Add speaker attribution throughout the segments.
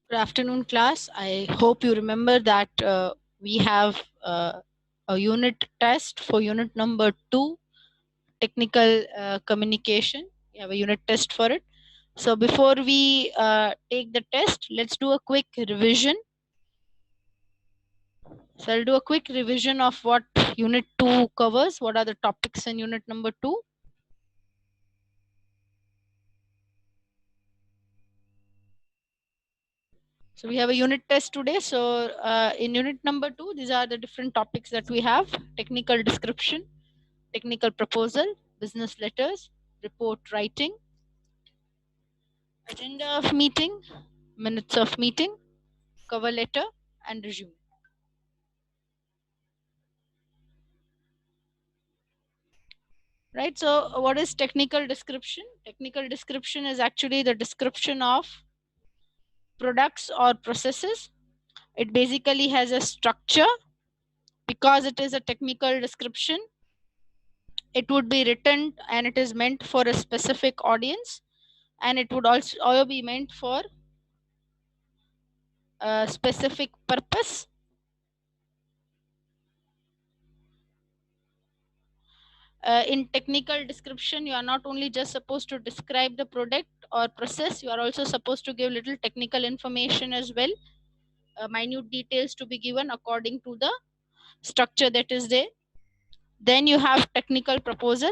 Speaker 1: Good afternoon, class. I hope you remember that we have a unit test for unit number 2, technical communication. We have a unit test for it. So before we take the test, let's do a quick revision. So I'll do a quick revision of what unit 2 covers. What are the topics in unit number 2? So we have a unit test today. So in unit number 2, these are the different topics that we have: technical description, technical proposal, business letters, report writing, agenda of meeting, minutes of meeting, cover letter, and resume. Right. So what is technical description? Technical description is actually the description of products or processes. It basically has a structure. Because it is a technical description, it would be written and it is meant for a specific audience, and it would also be meant for a specific purpose. In technical description, you are not only just supposed to describe the product or process, you are also supposed to give little technical information as well, minute details to be given according to the structure that is there. Then you have technical proposal.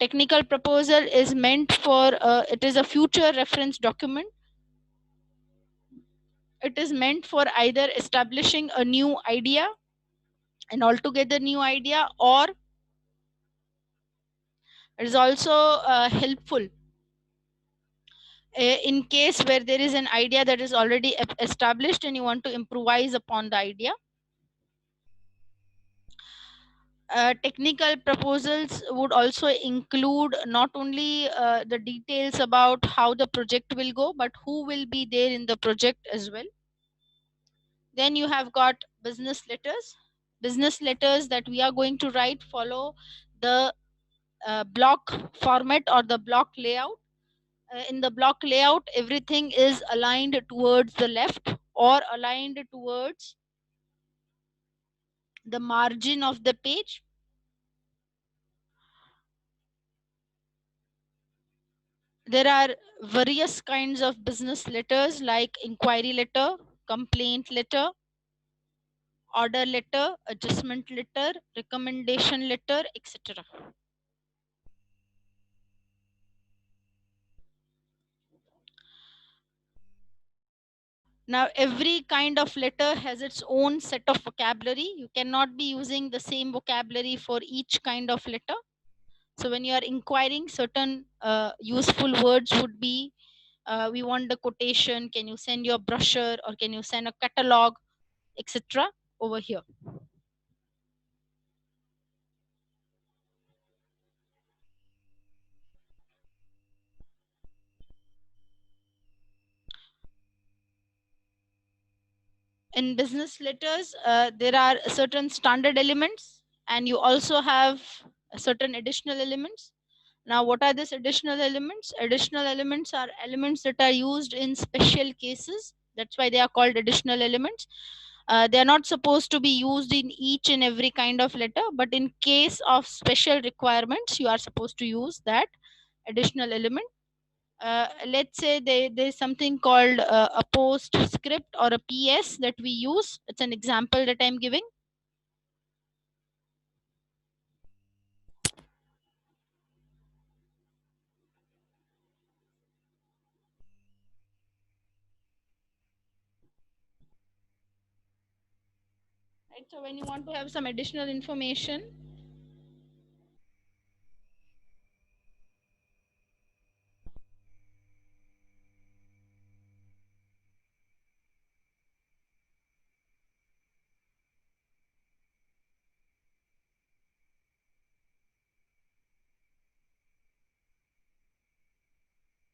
Speaker 1: Technical proposal is meant for, it is a future reference document. It is meant for either establishing a new idea, an altogether new idea, or it is also helpful in case where there is an idea that is already established and you want to improvise upon the idea. Technical proposals would also include not only the details about how the project will go, but who will be there in the project as well. Then you have got business letters. Business letters that we are going to write follow the block format or the block layout. In the block layout, everything is aligned towards the left or aligned towards the margin of the page. There are various kinds of business letters like inquiry letter, complaint letter, order letter, adjustment letter, recommendation letter, etc. Now, every kind of letter has its own set of vocabulary. You cannot be using the same vocabulary for each kind of letter. So when you are inquiring, certain useful words would be, we want the quotation, can you send your brochure, or can you send a catalog, etc. over here. In business letters, there are certain standard elements, and you also have certain additional elements. Now, what are these additional elements? Additional elements are elements that are used in special cases. That's why they are called additional elements. They are not supposed to be used in each and every kind of letter, but in case of special requirements, you are supposed to use that additional element. Let's say there's something called a postscript or a PS that we use. It's an example that I'm giving. Right? So when you want to have some additional information,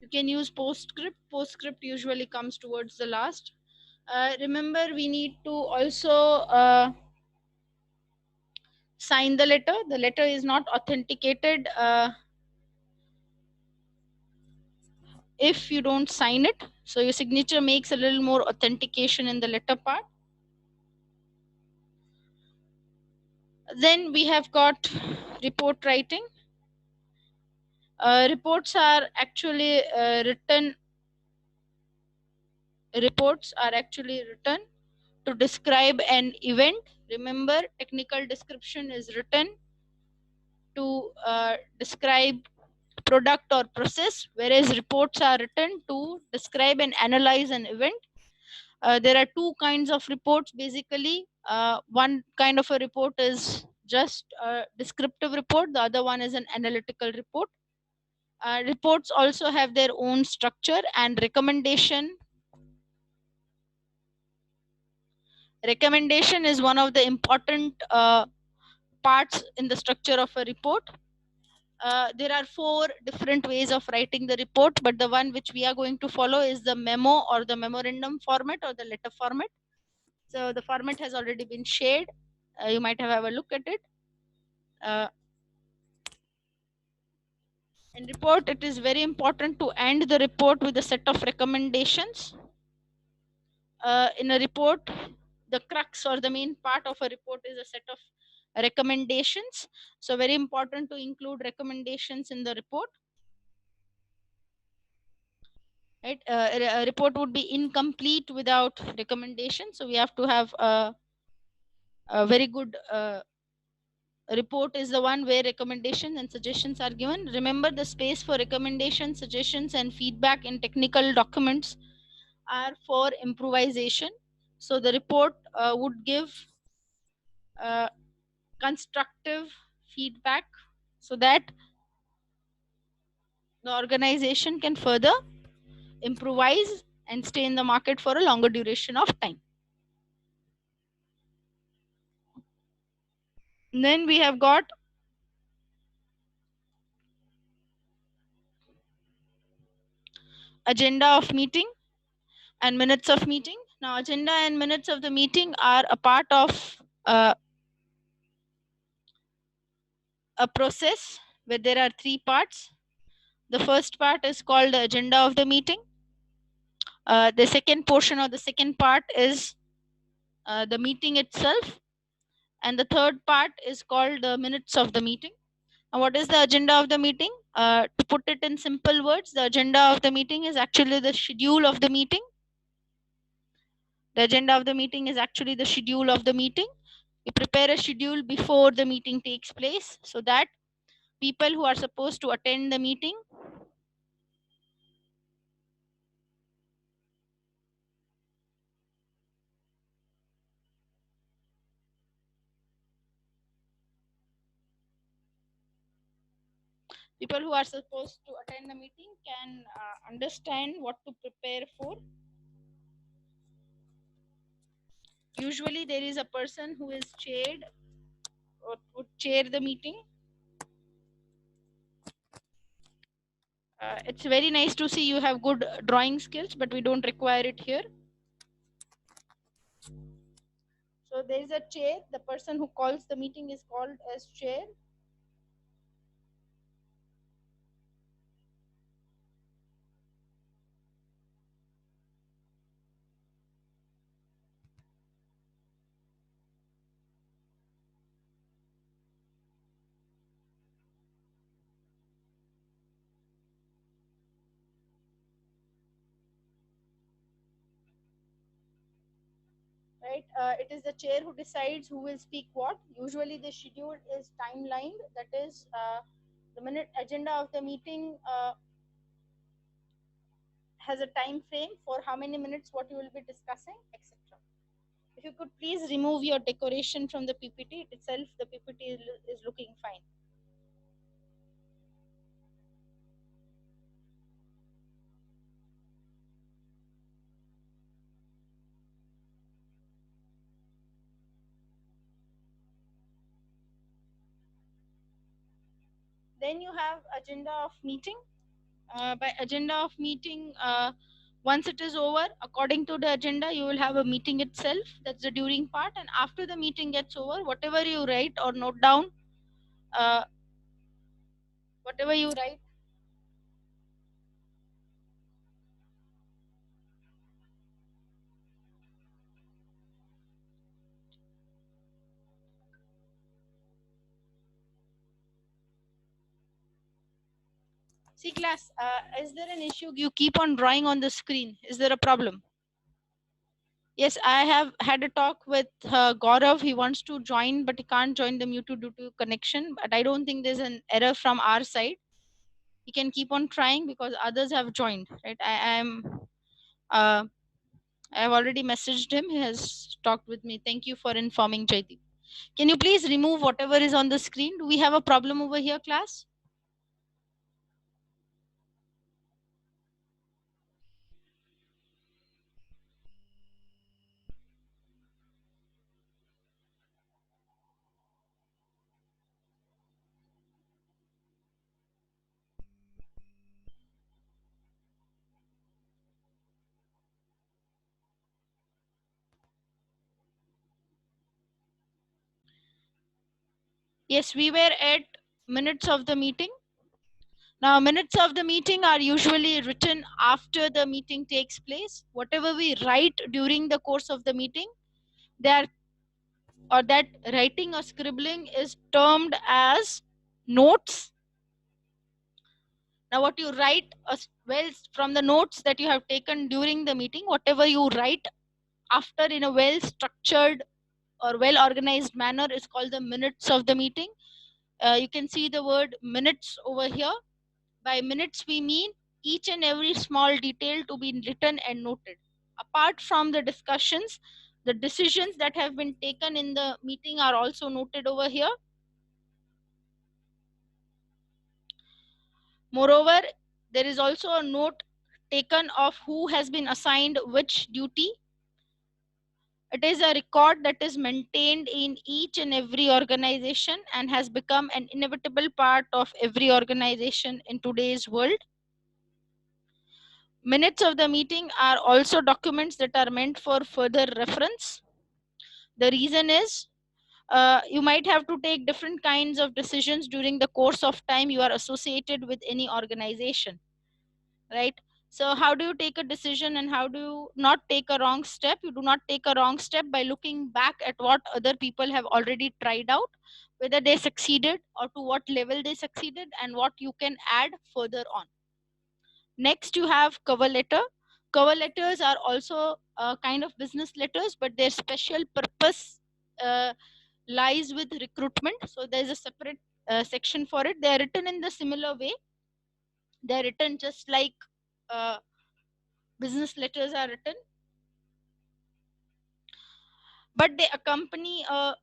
Speaker 1: you can use postscript. Postscript usually comes towards the last. Remember, we need to also sign the letter. The letter is not authenticated if you don't sign it. So your signature makes a little more authentication in the letter part. Then we have got report writing. Reports are actually written. Reports are actually written to describe an event. Remember, technical description is written to describe product or process, whereas reports are written to describe and analyze an event. There are two kinds of reports basically. One kind of a report is just a descriptive report, the other one is an analytical report. Reports also have their own structure and recommendation. Recommendation is one of the important parts in the structure of a report. There are four different ways of writing the report, but the one which we are going to follow is the memo or the memorandum format or the letter format. So the format has already been shared. You might have a look at it. Uh, in report, it is very important to end the report with a set of recommendations. In a report, the crux or the main part of a report is a set of recommendations. So very important to include recommendations in the report. Right? A report would be incomplete without recommendation. So we have to have a very good report is the one where recommendations and suggestions are given. Remember, the space for recommendations, suggestions, and feedback in technical documents are for improvisation. So the report would give constructive feedback so that the organization can further improvise and stay in the market for a longer duration of time. And then we have got agenda of meeting and minutes of meeting. Now, agenda and minutes of the meeting are a part of a process where there are three parts. The first part is called the agenda of the meeting. The second portion or the second part is the meeting itself. And the third part is called the minutes of the meeting. Now, what is the agenda of the meeting? To put it in simple words, the agenda of the meeting is actually the schedule of the meeting. The agenda of the meeting is actually the schedule of the meeting. You prepare a schedule before the meeting takes place so that people who are supposed to attend the meeting the meeting can understand what to prepare for. Usually there is a person who is chaired or would chair the meeting. It's very nice to see you have good drawing skills, but we don't require it here. So there is a chair. The person who calls the meeting is called as chair. Right? It is the chair who decides who will speak what. Usually the schedule is timelined. That is, the minute agenda of the meeting has a time frame for how many minutes what you will be discussing, etc. If you could please remove your decoration from the PPT itself, the PPT is looking fine. Then you have agenda of meeting. By agenda of meeting, once it is over, according to the agenda, you will have a meeting itself. That's the during part. And after the meeting gets over, whatever you write or note down, uh, whatever you write, see class, is there an issue? You keep on drawing on the screen. Is there a problem? Yes, I have had a talk with Gaurav. He wants to join, but he can't join the mute due to connection. But I don't think there's an error from our side. He can keep on trying because others have joined. Right? Uh, I have already messaged him. He has talked with me. Thank you for informing Jaideep. Can you please remove whatever is on the screen? Do we have a problem over here, class? Yes, we were at minutes of the meeting. Now, minutes of the meeting are usually written after the meeting takes place. Whatever we write during the course of the meeting, that or that writing or scribbling is termed as notes. Now, what you write, well, from the notes that you have taken during the meeting, whatever you write after in a well structured or well organized manner is called the minutes of the meeting. You can see the word minutes over here. By minutes, we mean each and every small detail to be written and noted. Apart from the discussions, the decisions that have been taken in the meeting are also noted over here. Moreover, there is also a note taken of who has been assigned which duty. It is a record that is maintained in each and every organization and has become an inevitable part of every organization in today's world. Minutes of the meeting are also documents that are meant for further reference. The reason is you might have to take different kinds of decisions during the course of time you are associated with any organization, right? So how do you take a decision and how do you not take a wrong step? You do not take a wrong step by looking back at what other people have already tried out, whether they succeeded or to what level they succeeded and what you can add further on. Next, you have cover letter. Cover letters are also a kind of business letters, but their special purpose uh, lies with recruitment. So there's a separate section for it. They are written in the similar way. They are written just like uh, business letters are written, but they accompany a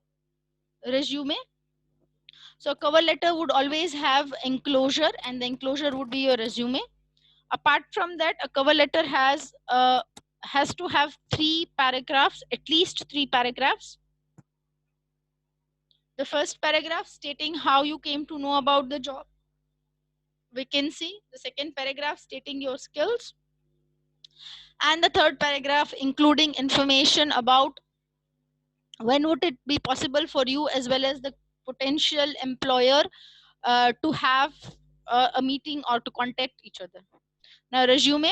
Speaker 1: resume. So cover letter would always have enclosure, and the enclosure would be your resume. Apart from that, a cover letter has to have 3 paragraphs, at least 3 paragraphs. The first paragraph stating how you came to know about the job vacancy, the second paragraph stating your skills, and the third paragraph including information about when would it be possible for you as well as the potential employer to have a meeting or to contact each other. Now, resume.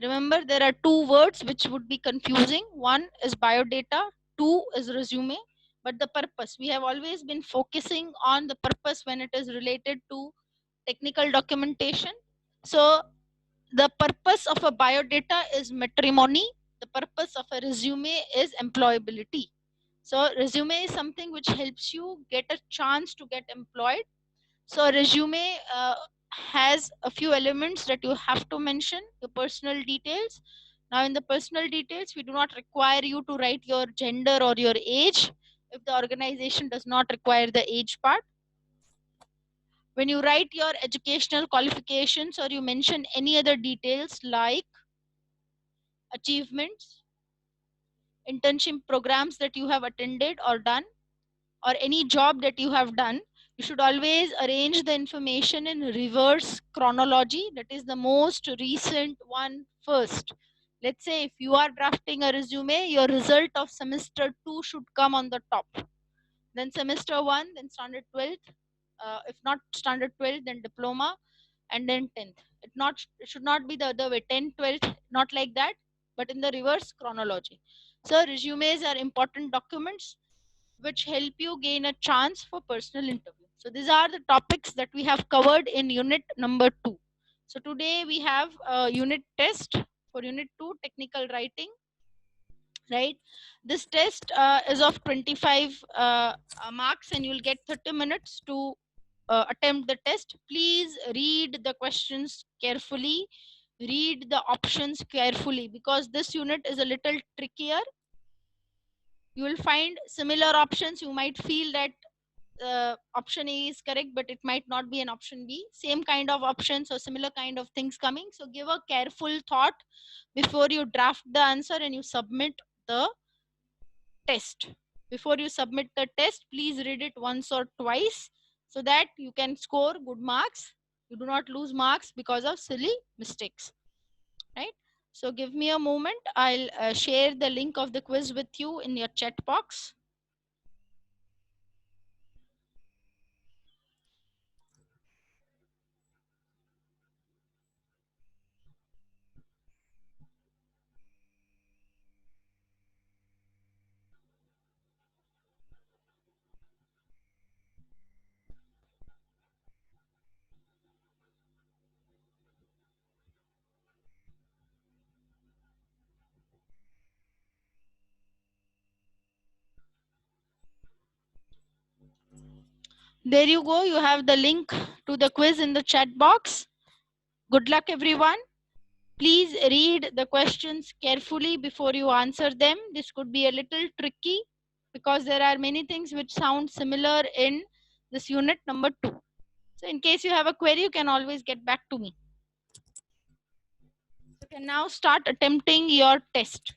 Speaker 1: Remember, there are 2 words which would be confusing. One is biodata, two is resume. But the purpose, we have always been focusing on the purpose when it is related to technical documentation. So, the purpose of a biodata is matrimony. The purpose of a resume is employability. So, resume is something which helps you get a chance to get employed. So a resume has a few elements that you have to mention, your personal details, Now in the personal details, we do not require you to write your gender or your age if the organization does not require the age part. When you write your educational qualifications or you mention any other details like achievements, internship programs that you have attended or done, or any job that you have done, you should always arrange the information in reverse chronology. That is the most recent one first. Let's say if you are drafting a resume, your result of semester 2 should come on the top, then semester 1, then standard 12th, if not standard 12th, then diploma, and then 10th. It should not be the other way, 10th, 12th, not like that, but in the reverse chronology. So resumes are important documents which help you gain a chance for personal interview. So these are the topics that we have covered in unit number 2. So today we have a unit test for unit 2, technical writing, right? This test is of 25 marks, and you'll get 30 minutes to attempt the test. Please read the questions carefully, read the options carefully, because this unit is a little trickier. You will find similar options. You might feel that option A is correct, but it might not be an option B. Same kind of options or similar kind of things coming. So give a careful thought before you draft the answer and you submit the test. Before you submit the test, please read it once or twice so that you can score good marks. You do not lose marks because of silly mistakes, right? So give me a moment. I'll share the link of the quiz with you in your chat box. There you go. You have the link to the quiz in the chat box. Good luck, everyone. Please read the questions carefully before you answer them. This could be a little tricky because there are many things which sound similar in this unit number 2. So in case you have a query, you can always get back to me. You can now start attempting your test.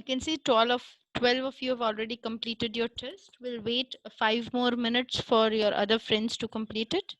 Speaker 1: can see 12 of you have already completed your test. We'll wait 5 more minutes for your other friends to complete it.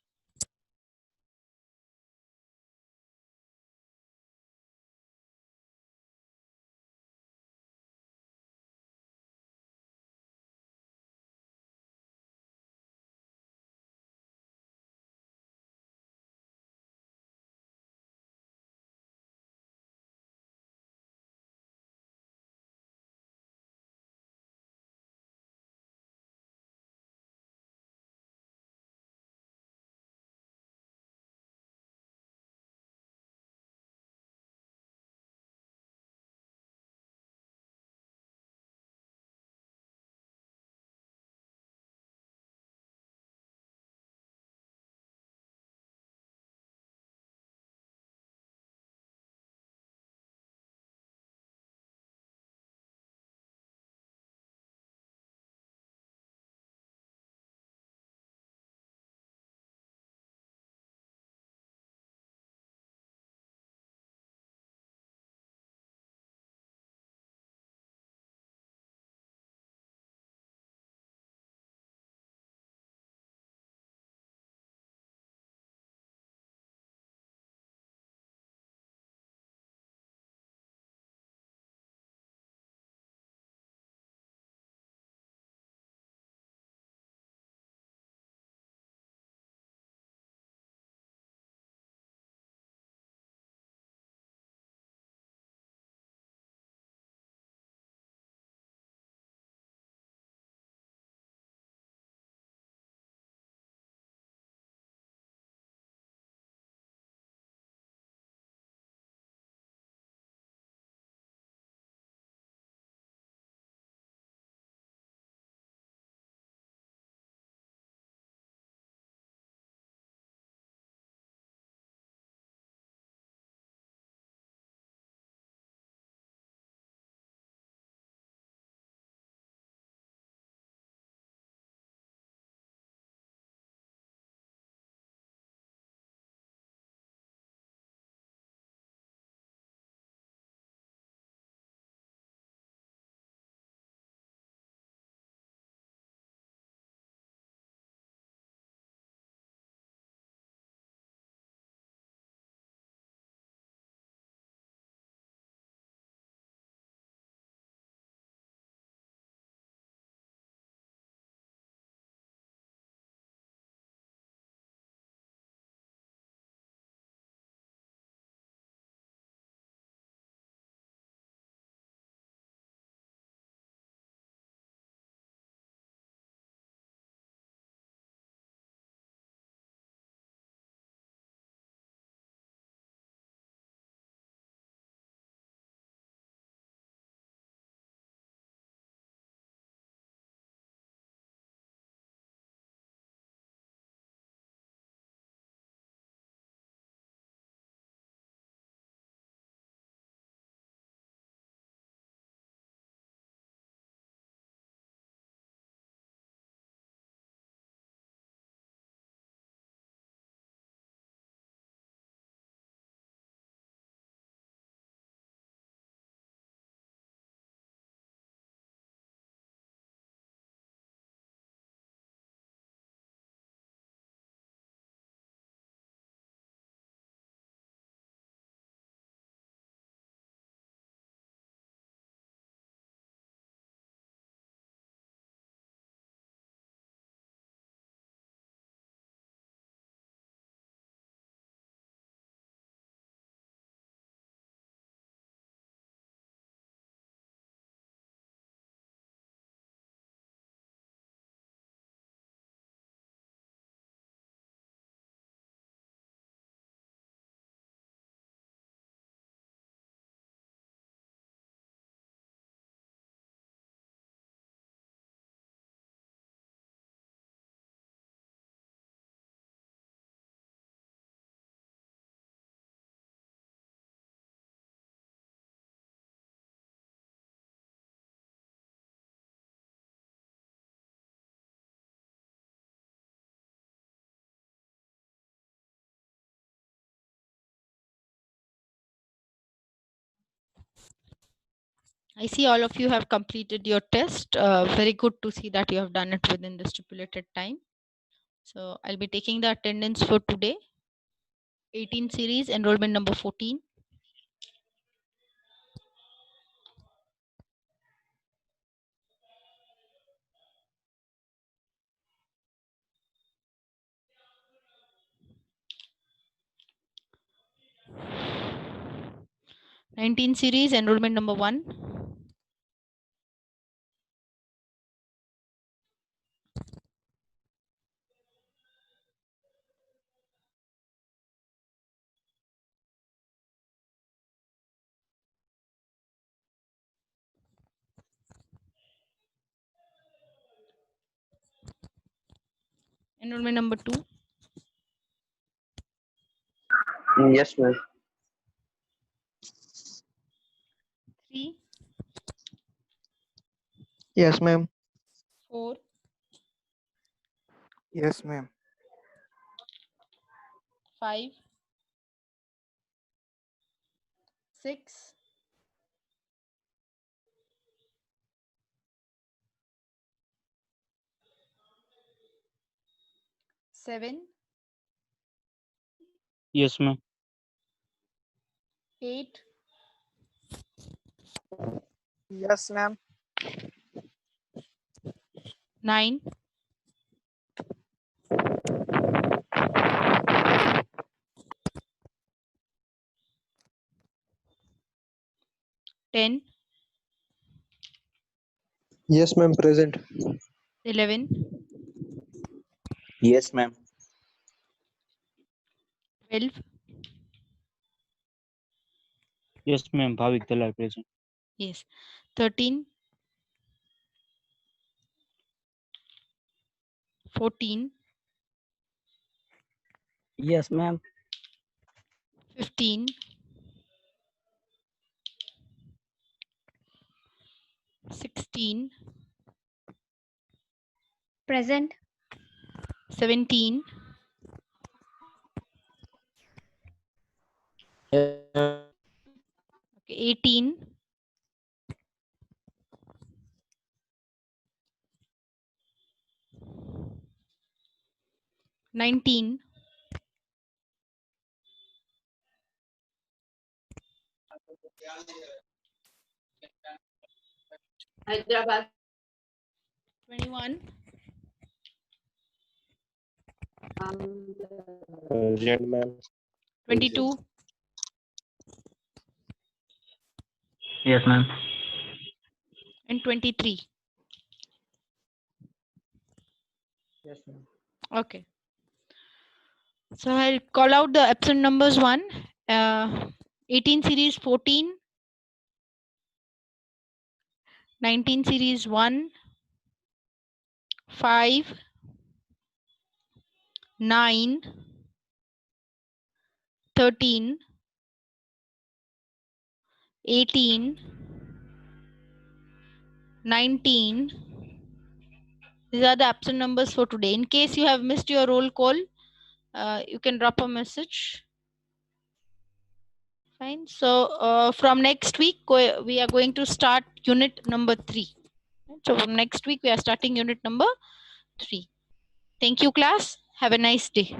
Speaker 1: I see all of you have completed your test. Very good to see that you have done it within the stipulated time. So I'll be taking the attendance for today. 18 series, enrollment number 14. '19 series, enrollment number 1. Enrollment number 2.
Speaker 2: Yes, ma'am.
Speaker 1: 3.
Speaker 3: Yes, ma'am.
Speaker 1: 4.
Speaker 3: Yes, ma'am.
Speaker 1: 5. 6. 7.
Speaker 4: Yes, ma'am.
Speaker 1: 8.
Speaker 3: Yes, ma'am.
Speaker 1: 9. 10.
Speaker 3: Yes, ma'am. Present.
Speaker 1: 11.
Speaker 2: Yes, ma'am.
Speaker 1: 12.
Speaker 4: Yes, ma'am. Bhavik Dalal present.
Speaker 1: Yes. 13. 14.
Speaker 5: Yes, ma'am.
Speaker 1: 15. 16.
Speaker 6: Present.
Speaker 1: 17. 18. 19. 21.
Speaker 2: Present, ma'am.
Speaker 1: 22.
Speaker 5: Yes, ma'am.
Speaker 1: And 23.
Speaker 3: Yes, ma'am.
Speaker 1: Okay. So I'll call out the absent numbers. 1. 18 series 14. 19 series 1. 5. 9. 13. 18. 19. These are the absent numbers for today. In case you have missed your roll call, you can drop a message. Fine. So from next week, we are going to start unit number 3. So from next week, we are starting unit number 3. Thank you, class. Have a nice day.